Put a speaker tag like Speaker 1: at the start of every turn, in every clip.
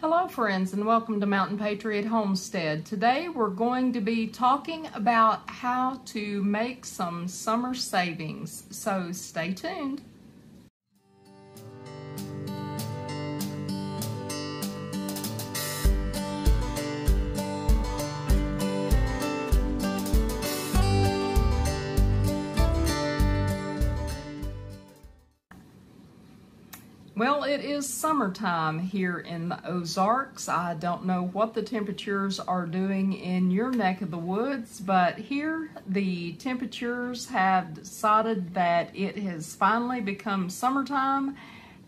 Speaker 1: Hello friends, and welcome to Mountain Patriot Homestead. Today we're going to be talking about how to make some summer savings, so stay tuned. Well, it is summertime here in the Ozarks. I don't know what the temperatures are doing in your neck of the woods, but here the temperatures have decided that it has finally become summertime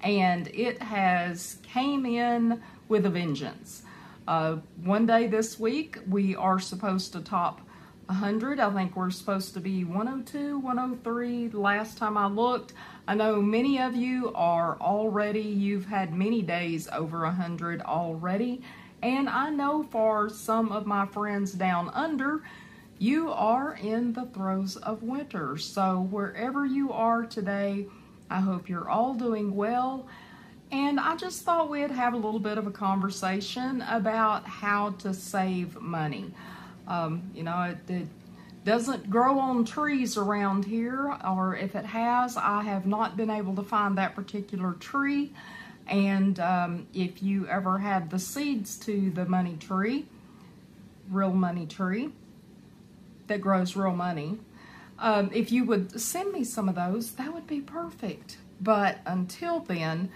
Speaker 1: and it has came in with a vengeance. One day this week we are supposed to top 100. I think we're supposed to be 102, 103 last time I looked. I know many of you are already, you've had many days over 100 already, and I know for some of my friends down under, you are in the throes of winter. So wherever you are today, I hope you're all doing well. And I just thought we'd have a little bit of a conversation about how to save money. It doesn't grow on trees around here, or if it has, I have not been able to find that particular tree. And if you ever had the seeds to the money tree, real money tree that grows real money, if you would send me some of those, that would be perfect. But until then,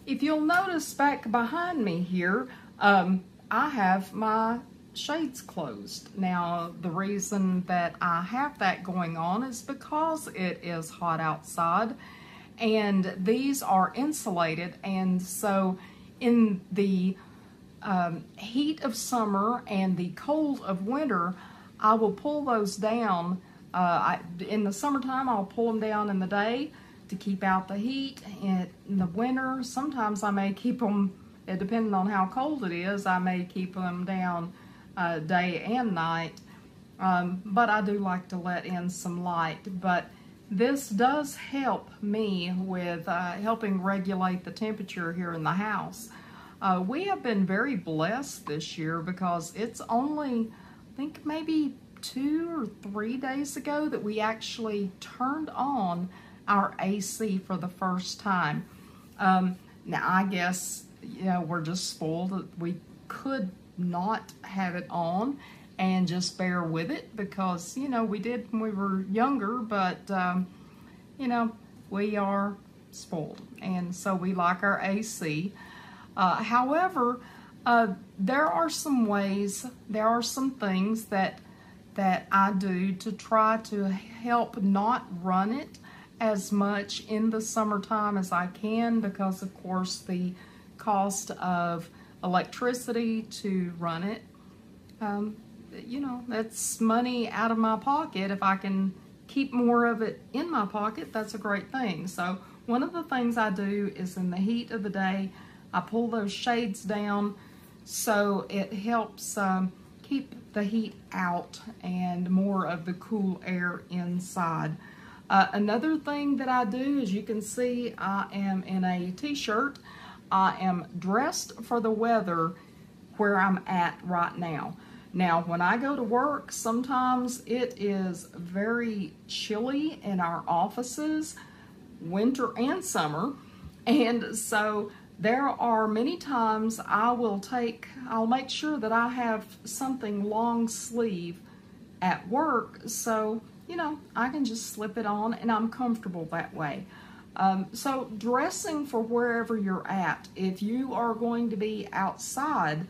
Speaker 1: if you'll notice back behind me here, I have my shades closed. Now, the reason that I have that going on is because it is hot outside and these are insulated, and so in the heat of summer and the cold of winter, I will pull those down. In the summertime, I'll pull them down in the day to keep out the heat. In the winter, sometimes I may keep them, depending on how cold it is, I may keep them down day and night, but I do like to let in some light. But this does help me with helping regulate the temperature here in the house. We have been very blessed this year because it's only, I think maybe 2 or 3 days ago that we actually turned on our AC for the first time. Now I guess, we're just spoiled that we could not have it on and just bear with it because, we did when we were younger, but, we are spoiled, and so we like our AC. However, there are some ways, there are some things that I do to try to help not run it as much in the summertime as I can, because of course the cost of electricity to run it, that's money out of my pocket. If I can keep more of it in my pocket, that's a great thing. So one of the things I do is in the heat of the day, I pull those shades down so it helps keep the heat out and more of the cool air inside. Another thing that I do, as you can see, I am in a t-shirt. I am dressed for the weather where I'm at right now. Now, when I go to work, sometimes it is very chilly in our offices, winter and summer. And so there are many times I'll make sure that I have something long sleeve at work, so, I can just slip it on and I'm comfortable that way. So dressing for wherever you're at, if you are going to be outside,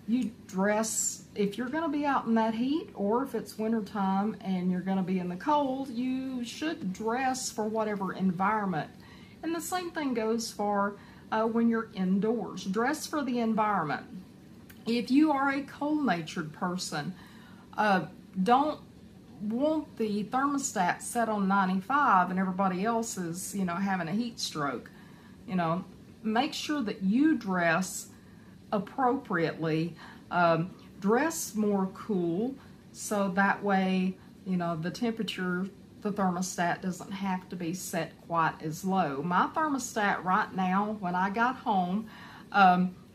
Speaker 1: you dress, if you're going to be out in that heat, or if it's wintertime and you're going to be in the cold, you should dress for whatever environment. And the same thing goes for when you're indoors. Dress for the environment. If you are a cold-natured person, don't want the thermostat set on 95 and everybody else is, having a heat stroke. Make sure that you dress appropriately. Dress more cool, so that way, the temperature, the thermostat doesn't have to be set quite as low. My thermostat right now, when I got home,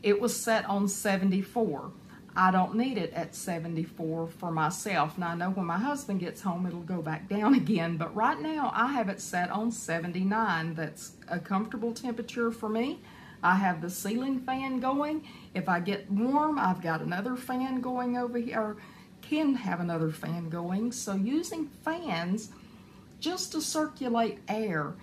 Speaker 1: It was set on 74. I don't need it at 74 for myself. Now I know when my husband gets home it'll go back down again, but right now I have it set on 79. That's a comfortable temperature for me. I have the ceiling fan going. If I get warm, I've got another fan going over here, or can have another fan going. So using fans just to circulate air.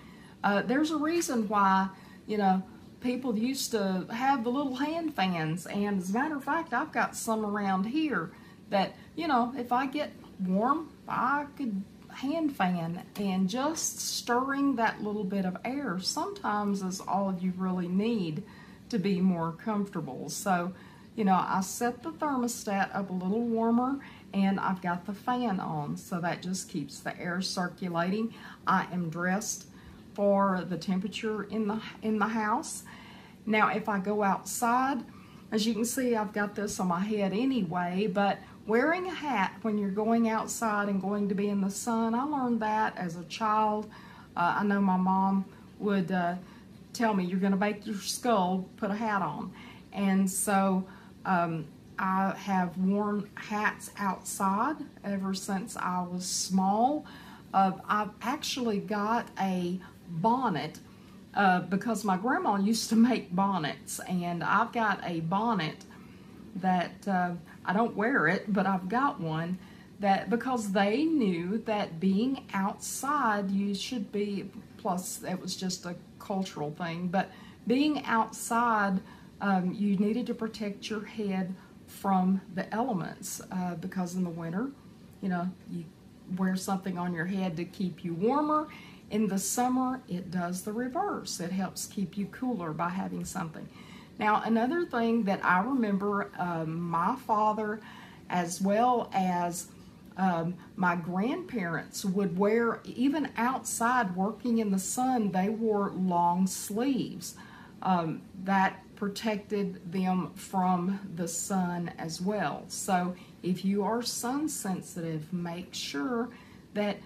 Speaker 1: There's a reason why, you know, people used to have the little hand fans, and as a matter of fact, I've got some around here that, you know, if I get warm, I could hand fan, and just stirring that little bit of air sometimes is all you really need to be more comfortable. So, you know, I set the thermostat up a little warmer, and I've got the fan on, so that just keeps the air circulating. I am dressed for the temperature in the house. Now if I go outside, as you can see, I've got this on my head anyway, but wearing a hat when you're going outside and going to be in the sun, I learned that as a child. I know my mom would tell me, you're going to bake your skull, put a hat on. And so I have worn hats outside ever since I was small. I've actually got a bonnet because my grandma used to make bonnets, and I've got a bonnet that I don't wear it, but I've got one that because they knew that being outside you should be, plus it was just a cultural thing, but being outside you needed to protect your head from the elements because in the winter, you know, you wear something on your head to keep you warmer. In the summer, it does the reverse. It helps keep you cooler by having something. Now, another thing that I remember my father as well as my grandparents would wear, even outside working in the sun, they wore long sleeves. That protected them from the sun as well. So if you are sun sensitive, make sure that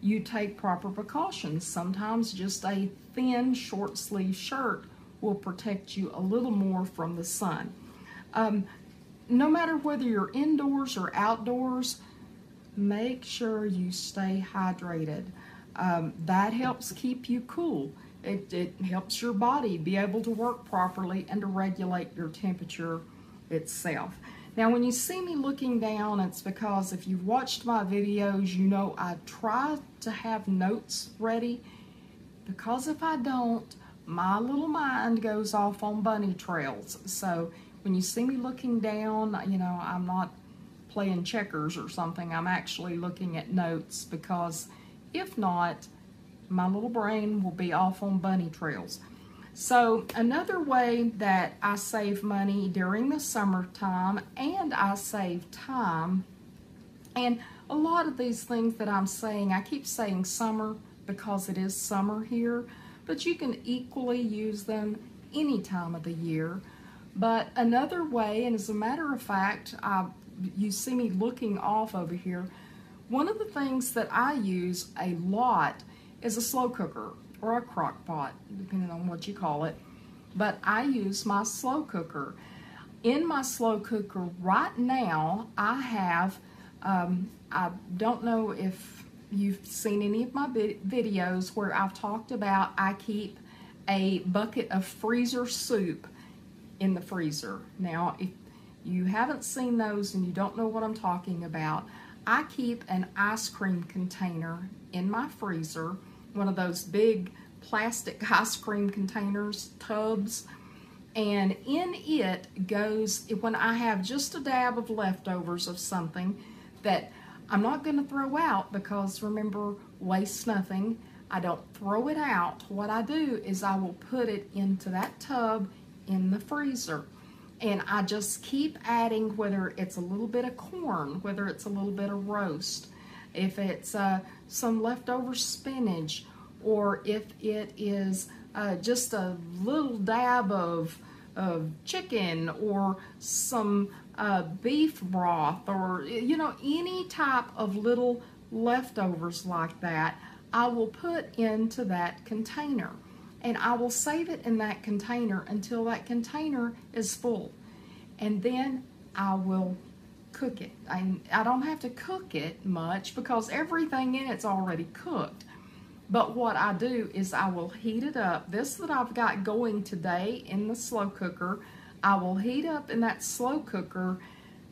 Speaker 1: you take proper precautions. Sometimes just a thin short sleeve shirt will protect you a little more from the sun. No matter whether you're indoors or outdoors, make sure you stay hydrated. That helps keep you cool. It helps your body be able to work properly and to regulate your temperature itself. Now when you see me looking down, it's because if you've watched my videos, you know I try to have notes ready, because if I don't, my little mind goes off on bunny trails. So when you see me looking down, you know, I'm not playing checkers or something. I'm actually looking at notes, because if not, my little brain will be off on bunny trails. So another way that I save money during the summertime, and I save time, and a lot of these things that I'm saying, I keep saying summer because it is summer here, but you can equally use them any time of the year. But another way, and as a matter of fact, you see me looking off over here, one of the things that I use a lot is a slow cooker or a crock pot, depending on what you call it. But I use my slow cooker. In my slow cooker right now, I have, I don't know if you've seen any of my videos where I've talked about I keep a bucket of freezer soup in the freezer. Now, if you haven't seen those and you don't know what I'm talking about, I keep an ice cream container in my freezer, one of those big plastic ice cream containers, tubs, and in it goes, when I have just a dab of leftovers of something that I'm not going to throw out, because remember, waste nothing, I don't throw it out. What I do is I will put it into that tub in the freezer, and I just keep adding, whether it's a little bit of corn, whether it's a little bit of roast, if it's some leftover spinach, or if it is just a little dab of chicken, or some beef broth, or you know, any type of little leftovers like that, I will put into that container. and I will save it in that container until that container is full. And then I will cook it. I don't have to cook it much because everything in it's already cooked. But what I do is I will heat it up. This that I've got going today in the slow cooker, I will heat up in that slow cooker.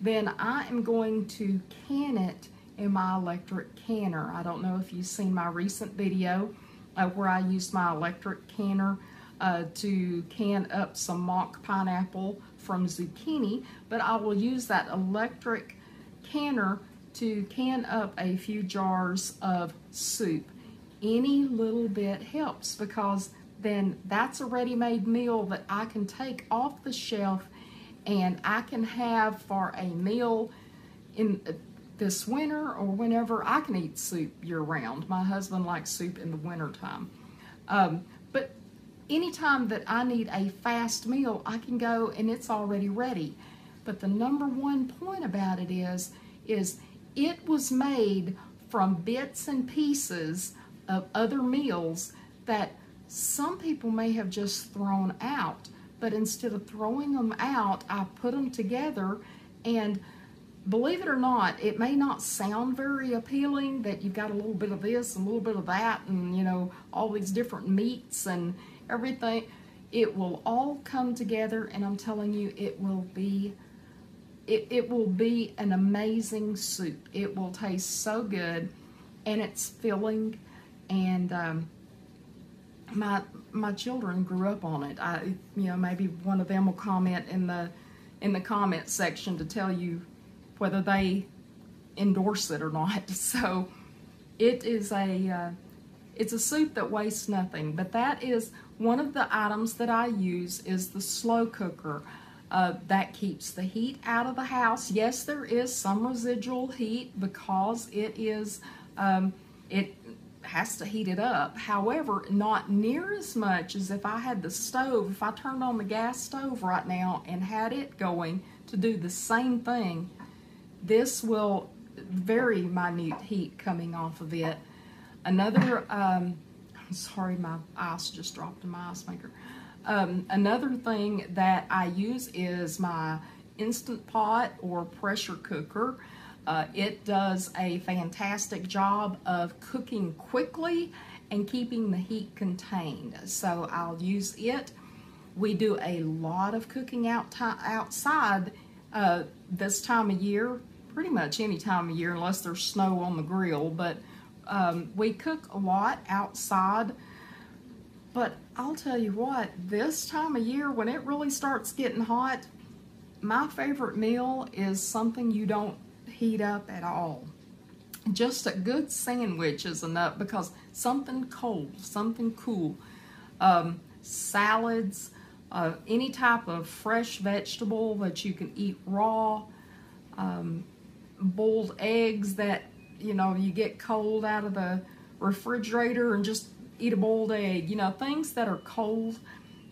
Speaker 1: Then I am going to can it in my electric canner. I don't know if you've seen my recent video where I used my electric canner to can up some mock pineapple from zucchini, but I will use that electric canner to can up a few jars of soup. Any little bit helps, because then that's a ready-made meal that I can take off the shelf and I can have for a meal in this winter or whenever. I can eat soup year-round. My husband likes soup in the wintertime. But anytime that I need a fast meal, I can go and it's already ready. But the number one point about it is it was made from bits and pieces of other meals that some people may have just thrown out. But instead of throwing them out, I put them together, and believe it or not, it may not sound very appealing that you've got a little bit of this and a little bit of that and, you know, all these different meats and everything. It will all come together, and I'm telling you, it will be an amazing soup. It will taste so good, and it's filling, and my children grew up on it. You know, maybe one of them will comment in the comment section to tell you whether they endorse it or not. So it is it's a soup that wastes nothing. But that is one of the items that I use, is the slow cooker. That keeps the heat out of the house. Yes, there is some residual heat because it has to heat it up. However, not near as much as if I had the stove. If I turned on the gas stove right now and had it going to do the same thing, this will very minute heat coming off of it. Another, I'm sorry, my ice just dropped in my ice maker. Another thing that I use is my Instant Pot or pressure cooker. It does a fantastic job of cooking quickly and keeping the heat contained. So I'll use it. We do a lot of cooking outside this time of year, pretty much any time of year unless there's snow on the grill, but we cook a lot outside. But I'll tell you what, this time of year when it really starts getting hot, my favorite meal is something you don't heat up at all. Just a good sandwich is enough, because something cold, something cool, salads, any type of fresh vegetable that you can eat raw, boiled eggs that, you know, you get cold out of the refrigerator and just eat a boiled egg, you know, things that are cold.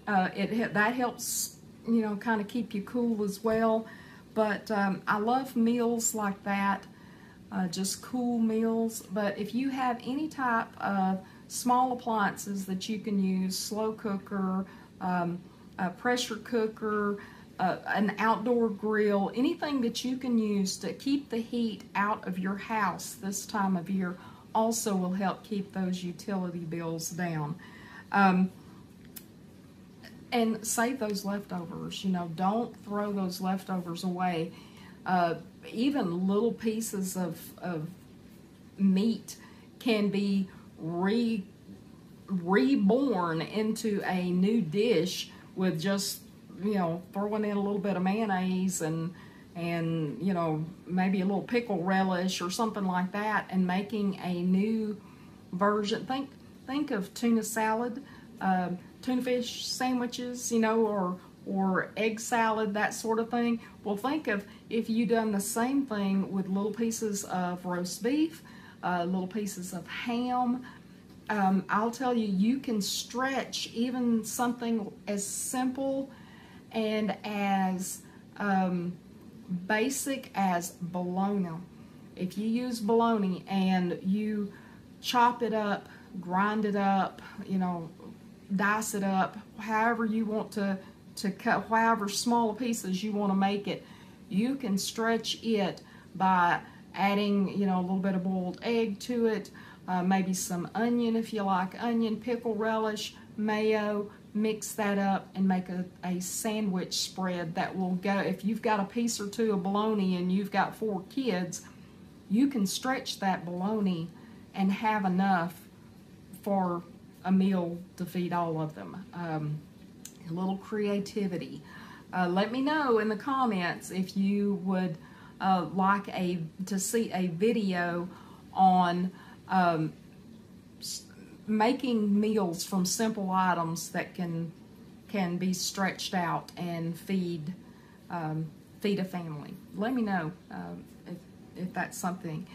Speaker 1: That helps, you know, kind of keep you cool as well. But I love meals like that, just cool meals. But if you have any type of small appliances that you can use, slow cooker, a pressure cooker, an outdoor grill, anything that you can use to keep the heat out of your house this time of year also will help keep those utility bills down. And save those leftovers, you know, don't throw those leftovers away. Even little pieces of meat can be reborn into a new dish with just, you know, throwing in a little bit of mayonnaise and you know, maybe a little pickle relish or something like that, and making a new version. Think of tuna salad, tuna fish sandwiches, you know, or egg salad, that sort of thing. Well, think of if you done the same thing with little pieces of roast beef, little pieces of ham. I'll tell you, you can stretch even something as simple and as basic as bologna. If you use bologna and you chop it up, grind it up, you know, dice it up however you want to cut, however small pieces you want to make it. You can stretch it by adding, you know, a little bit of boiled egg to it, maybe some onion if you like onion, pickle relish, mayo. Mix that up and make a sandwich spread that will go. If you've got a piece or two of bologna and you've got 4 kids, you can stretch that bologna and have enough for a meal to feed all of them. A little creativity. Let me know in the comments if you would like to see a video on making meals from simple items that can be stretched out and feed a family. Let me know if that's something.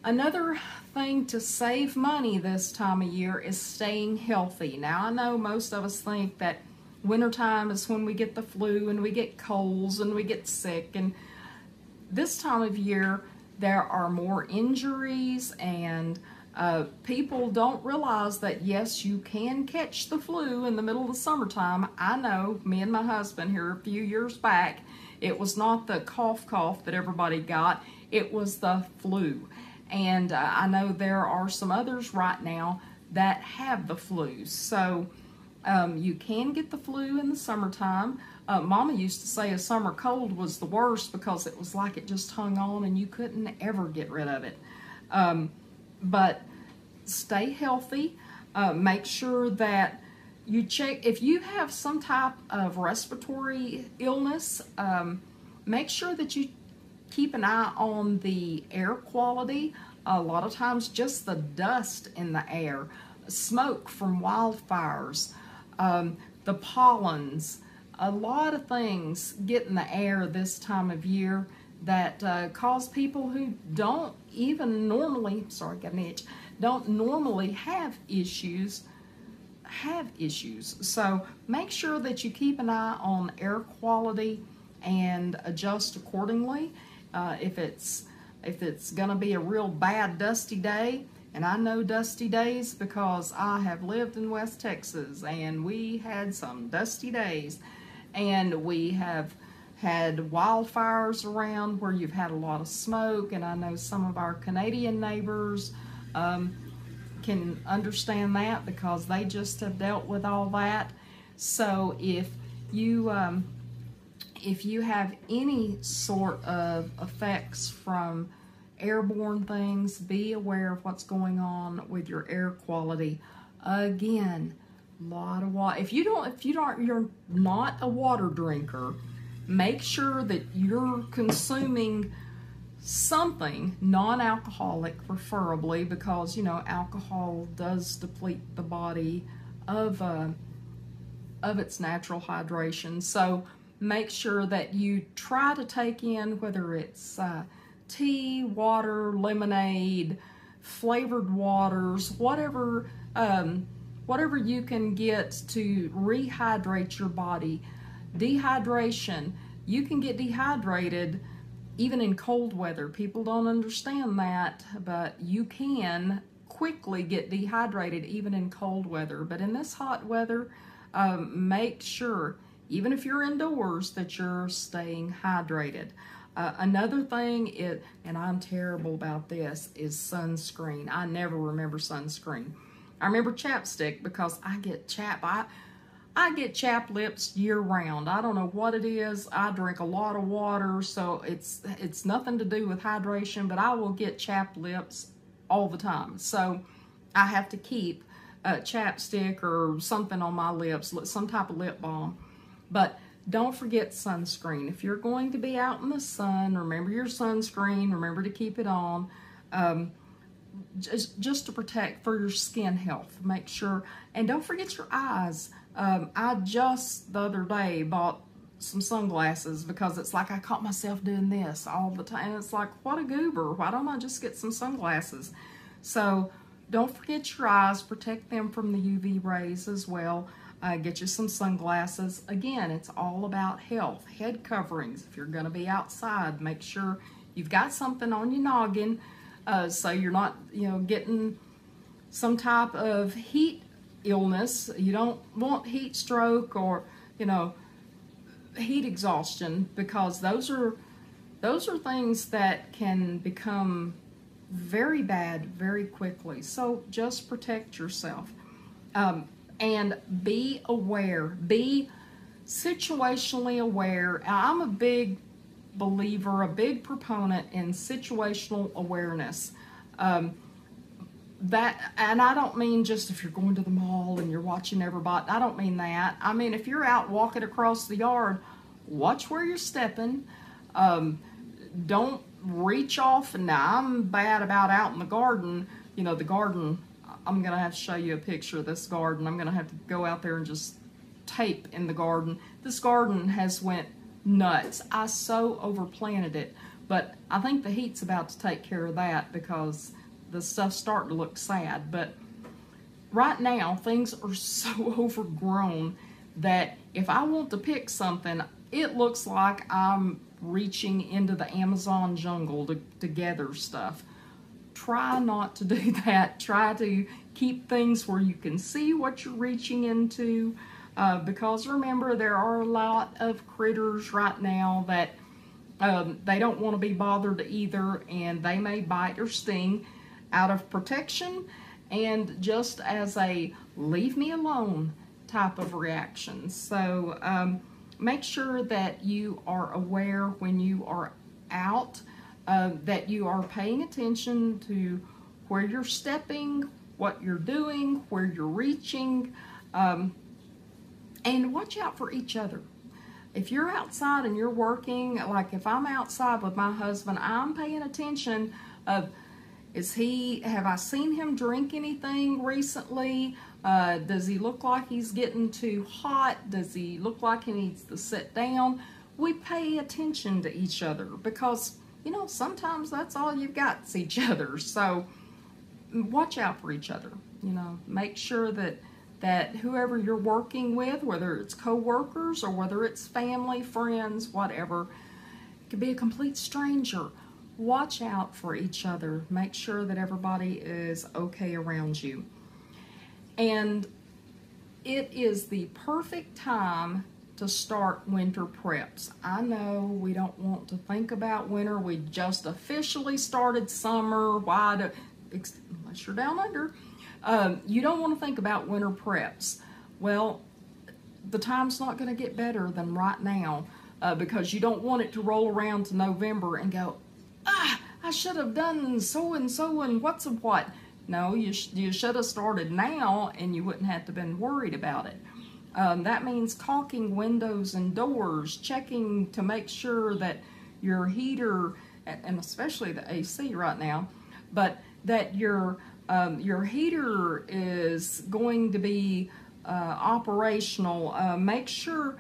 Speaker 1: Another thing to save money this time of year is staying healthy. Now, I know most of us think that wintertime is when we get the flu and we get colds and we get sick, and this time of year there are more injuries, and people don't realize that yes, you can catch the flu in the middle of the summertime. I know, me and my husband here a few years back, it was not the cough that everybody got, it was the flu. And I know there are some others right now that have the flu. So you can get the flu in the summertime. Mama used to say a summer cold was the worst because it was like it just hung on and you couldn't ever get rid of it. But stay healthy. Make sure that you check if you have some type of respiratory illness. Make sure that you keep an eye on the air quality. A lot of times just the dust in the air, smoke from wildfires, the pollens, a lot of things get in the air this time of year that cause people who don't even normally, sorry, got an itch, don't normally have issues. So make sure that you keep an eye on air quality and adjust accordingly. If it's gonna be a real bad dusty day, and I know dusty days because I have lived in West Texas and we had some dusty days, and we have had wildfires around where you've had a lot of smoke, and I know some of our Canadian neighbors can understand that because they just have dealt with all that. So if you have any sort of effects from airborne things, be aware of what's going on with your air quality. Again, a lot of water. If you're not a water drinker, make sure that you're consuming something non-alcoholic, preferably, because you know alcohol does deplete the body of its natural hydration. So make sure that you try to take in, whether it's tea, water, lemonade, flavored waters, whatever you can get to rehydrate your body. Dehydration, you can get dehydrated even in cold weather. People don't understand that, but you can quickly get dehydrated even in cold weather. But in this hot weather, make sure, even if you're indoors, that you're staying hydrated. Another thing is, and I'm terrible about this, is sunscreen. I never remember sunscreen. I remember chapstick because I get I get chapped lips year round. I don't know what it is. I drink a lot of water, so it's nothing to do with hydration, but I will get chapped lips all the time. So I have to keep chapstick or something on my lips, some type of lip balm. But don't forget sunscreen. If you're going to be out in the sun, remember your sunscreen. Remember to keep it on. Just to protect for your skin health. Make sure, and don't forget your eyes. I just the other day bought some sunglasses because it's like I caught myself doing this all the time. It's like, what a goober. Why don't I just get some sunglasses? So don't forget your eyes. Protect them from the UV rays as well. Get you some sunglasses. Again, it's all about health. Head coverings. If you're going to be outside, make sure you've got something on your noggin so you're not, getting some type of heat illness. You don't want heat stroke or, you know, heat exhaustion, because those are things that can become very bad very quickly. So just protect yourself, and be aware, be situationally aware. I'm a big believer, a big proponent in situational awareness. That, and I don't mean just if you're going to the mall and you're watching everybody. I don't mean that. I mean, if you're out walking across the yard, watch where you're stepping. Don't reach off. And now I'm bad about out in the garden. You know, the garden, I'm going to have to show you a picture of this garden. I'm going to have to go out there and just tape in the garden. This garden has went nuts. I so overplanted it, but I think the heat's about to take care of that, because the stuff's starting to look sad. But right now, things are so overgrown that if I want to pick something, it looks like I'm reaching into the Amazon jungle to gather stuff. Try not to do that. Try to keep things where you can see what you're reaching into, because remember, there are a lot of critters right now that they don't want to be bothered either, and they may bite or sting out of protection and just as a leave me alone type of reaction. So make sure that you are aware when you are out, that you are paying attention to where you're stepping, what you're doing, where you're reaching, and watch out for each other. If you're outside and you're working, like if I'm outside with my husband, I'm paying attention of, have I seen him drink anything recently? Does he look like he's getting too hot? Does he look like he needs to sit down? We pay attention to each other because, you know, sometimes that's all you've got is each other. So watch out for each other. You know, make sure that whoever you're working with, whether it's co-workers or whether it's family, friends, whatever, it could be a complete stranger. Watch out for each other. Make sure that everybody is okay around you. And it is the perfect time to start winter preps. I know we don't want to think about winter. We just officially started summer. Unless you're down under. You don't want to think about winter preps. Well, the time's not going to get better than right now, because you don't want it to roll around to November and go, I should have done so and so and what's and what. No, you should have started now and you wouldn't have to been worried about it. That means caulking windows and doors, checking to make sure that your heater, and especially the AC right now, but that your heater is going to be operational. Make sure,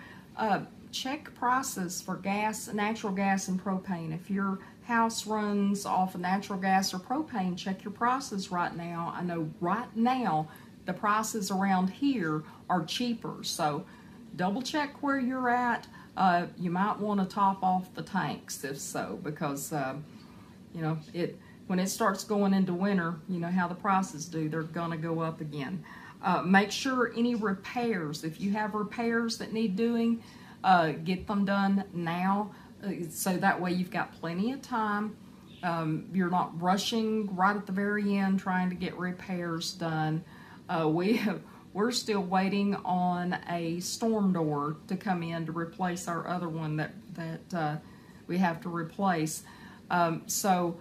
Speaker 1: check prices for gas, natural gas, and propane. If your house runs off of natural gas or propane, check your prices right now. I know right now the prices around here are cheaper, so double check where you're at. You might want to top off the tanks if so, because you know, when it starts going into winter, you know how the prices do, they're gonna go up again. Make sure any repairs, if you have repairs that need doing, get them done now, so that way you've got plenty of time. You're not rushing right at the very end trying to get repairs done. We're still waiting on a storm door to come in to replace our other one that we have to replace. So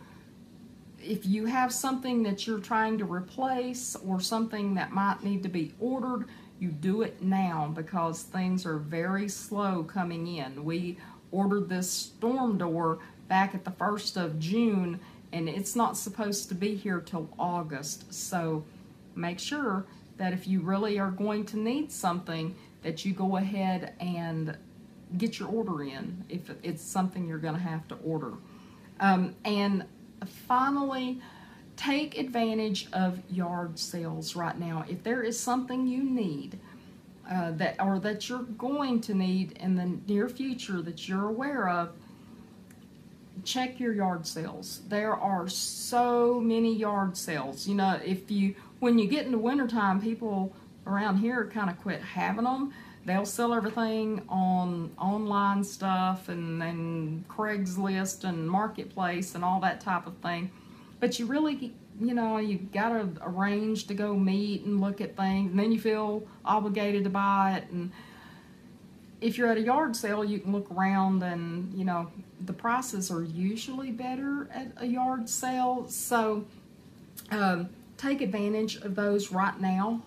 Speaker 1: if you have something that you're trying to replace or something that might need to be ordered, you do it now, because things are very slow coming in. We ordered this storm door back at the 1st of June, and it's not supposed to be here till August. So make sure that if you really are going to need something, that you go ahead and get your order in if it's something you're going to have to order. And finally, take advantage of yard sales right now. If there is something you need that you're going to need in the near future that you're aware of, check your yard sales. There are so many yard sales. You know, when you get into wintertime, people around here kind of quit having them. They'll sell everything on online stuff and Craigslist and Marketplace and all that type of thing. But you really, you know, you got to arrange to go meet and look at things, and then you feel obligated to buy it. And if you're at a yard sale, you can look around, and you know, the prices are usually better at a yard sale. So take advantage of those right now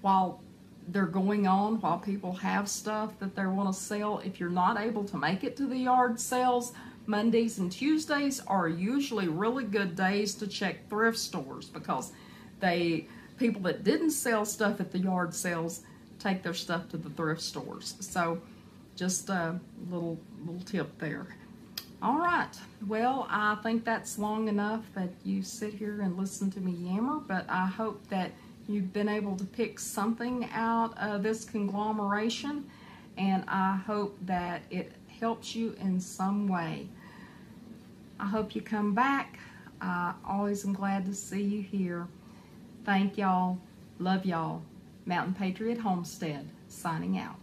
Speaker 1: while they're going on, while people have stuff that they want to sell. If you're not able to make it to the yard sales, Mondays and Tuesdays are usually really good days to check thrift stores, because people that didn't sell stuff at the yard sales take their stuff to the thrift stores. So just a little tip there. All right, well, I think that's long enough that you sit here and listen to me yammer, but I hope that you've been able to pick something out of this conglomeration, and I hope that it helps you in some way. I hope you come back. I always am glad to see you here. Thank y'all. Love y'all. Mountain Patriot Homestead, signing out.